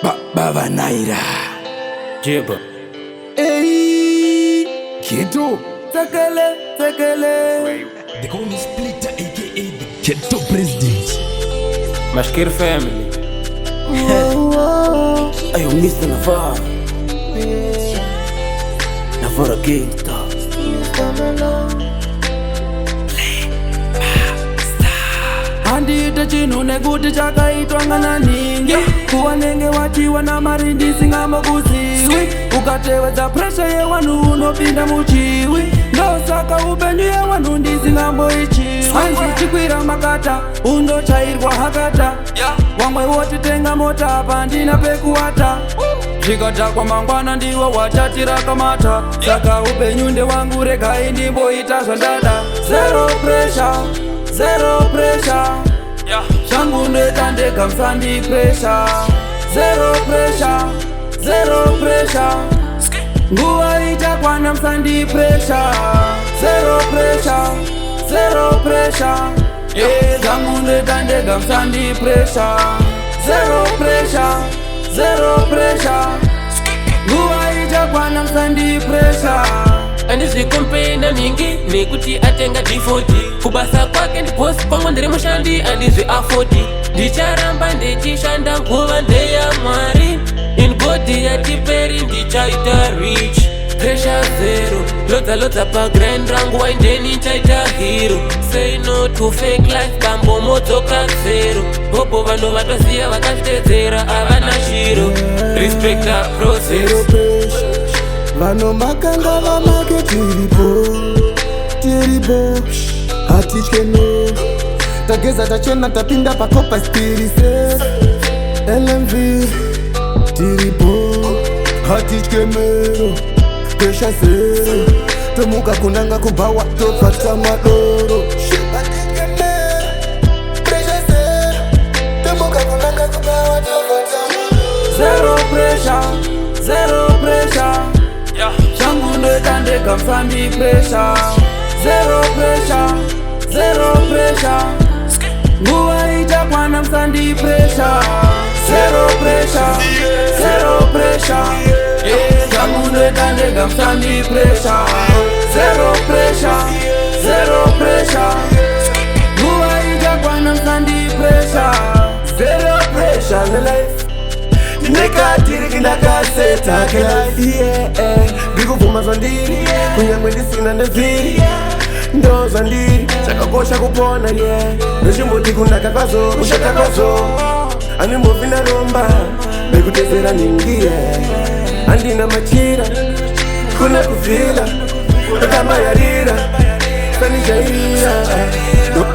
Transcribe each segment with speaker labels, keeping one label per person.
Speaker 1: Baba Naira
Speaker 2: Jeba
Speaker 1: Hey Keto
Speaker 3: Tekele
Speaker 1: They call me Splittah aka the Keto President
Speaker 2: Mashkir family
Speaker 3: Ayo Mr. Navarro Navarro Gangsta Handita chino nekuti chakaitwa ngana ningi Kuwa nenge watiwa na marindi singamba kuziwi Ukatevedza presha yewanu unopinda muchiwi Ndosaka upenyu yewanu ndisingambo ichiwi Hanzi chikwira makata undochairwa hakata Wamwe wotitenga mota apa ndina pekuwata Zvikadhakwa mangwana ndiwo wachatira kamata Saka upenyu ndewangu regai ndimboita zvandada Zero pressure Shangu ndoita ndega msandi pressure Zero pressure Nguwa ichakwana msandi pressure Zero pressure Shangu ndoita ndega msandi pressure Zero pressure Nguwa ichakwana msandi pressure
Speaker 2: andizvikompenda mingi nekuti atenga D40 kubasa kwake ndiposi pamwe ndiri mushandi andizvi afodi ndicharamba ndichishanda nguva ndeya mwari in godi yatiperi ndichaita rich pressure zero lodza pagrind rangu waindeni chaita hero say no to fake life bambo modzoka zero bobo vanhu vatoziya vakazvitedzera havana shiro respect the process
Speaker 3: Vano makanga vamake tiripo Hatichkeno Tageza tachena tapinda pakopa spirise LMV Tiripo Hatichkemero Pesha zero Tomuka kunanga kubawa topata madoro Tomuka kunanga kubawa topata Zero pressure Shangu ndoita ndega msandi pressure Zero pressure Nguwa ichakwana msandi pressure Zero pressure Shangu ndoita ndega msandi pressure Zero pressure Nguwa ichakwana msandi pressure Zero pressure the life Nekatiri kinakaseta kelife Bikuvuma zvandiri kunyangwe ndisina nevhiri ndo zvandiri chakakosha kupona ndochimboti kunaka kwazo kushata kwazo handimbobvi ndaromba bekutedzera ningi handina machira kuna kuvhila ndokambayarira sanichaira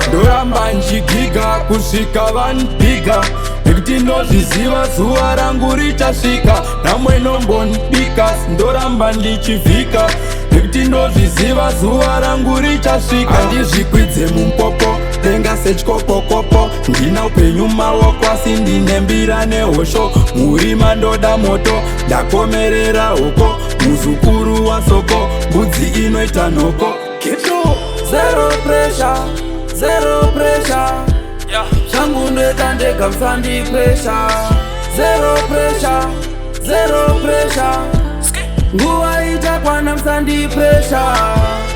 Speaker 1: Ndoramba nchigiga kusvika vanbiga Nekuti ndozviziva zuva rangu richasvika Namwe nombondibika ndoramba ndichivhika Nekuti ndozviziva zuva rangu richasvika Handizvikwidze mumpopo denga sechikopokopo Ndina upenyu maoko asi ndinembira nehosho Murima ndoda moto ndakomerera hoko Muzukuru wasoko mbudzi inoita nhoko Keto
Speaker 3: Zero pressure Shangu ndoita ndega msandi pressure Zero pressure Nguwa ichakwana msandi pressure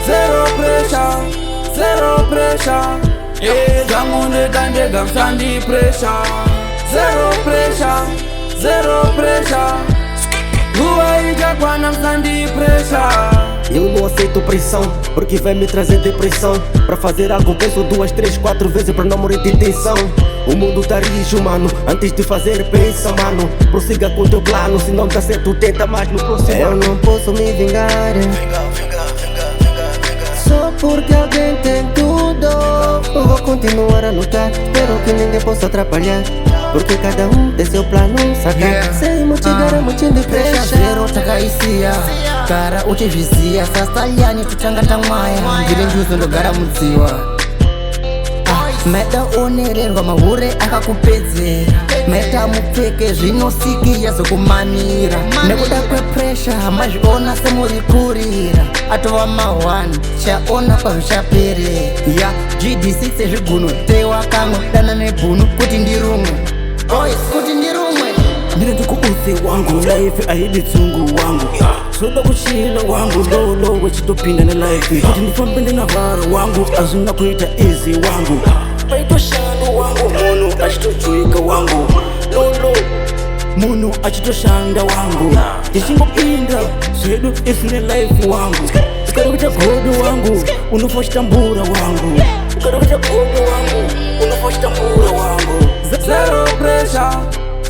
Speaker 3: Zero pressure Shangu ndoita ndega msandi pressure Zero pressure Nguwa ichakwana msandi pressure
Speaker 4: Eu não aceito pressão, porque vai me trazer depressão. Pra fazer algo penso 2, 3, 4 vezes pra não morrer de tensão. O mundo tá rijo, mano, antes de fazer pensa, mano. Prossiga com teu plano, se não dá certo tenta mais no próximo. Eu não posso me vingar só porque alguém tem tudo. Eu vou continuar a lutar, espero que ninguém possa atrapalhar. Porque cada tem seu plano, saca? Sei motigar motindo
Speaker 5: Pressure zero takaisiya gara uchizviziya sasalyani tuchangata mwaya ndiri njuzo ndogara mudziwa Meta onererwa mahure akakupedzera Meta mupfeke zvinosikiya zokumanira Nekuda kwepressure mazviona semurikurira Atova ma1 chaona pazvichaperera GD6 zviguno tewa kamwe dana nebhunu kuti ndirumwe Boys kuti ndirumwe
Speaker 3: mina ndikuudzi wangu life aidi tsungu wangu soda kuchila wangu lolo wechitopinda ne life kuti ndifambe ndinavara wangu azvina kuita easy wangu paitoshando wangu munhu achitojuika wangu lolo munhu achitoshanda wangu tichingopinda zvedu isine life wangu ukada kuita godo wangu unofa chitambura wangu ukada kuita godo wangu unofa chitambura wangu zero pressure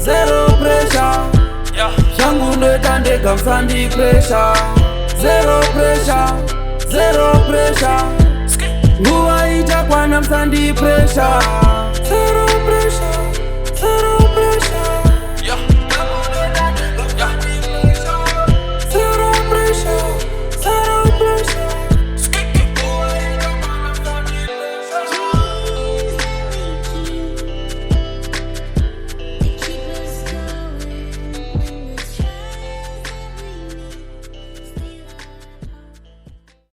Speaker 3: zero pressure shangu ndoita ndega msandi pressure zero pressure zero pressure nguva ichakwana msandi pressure zero pressure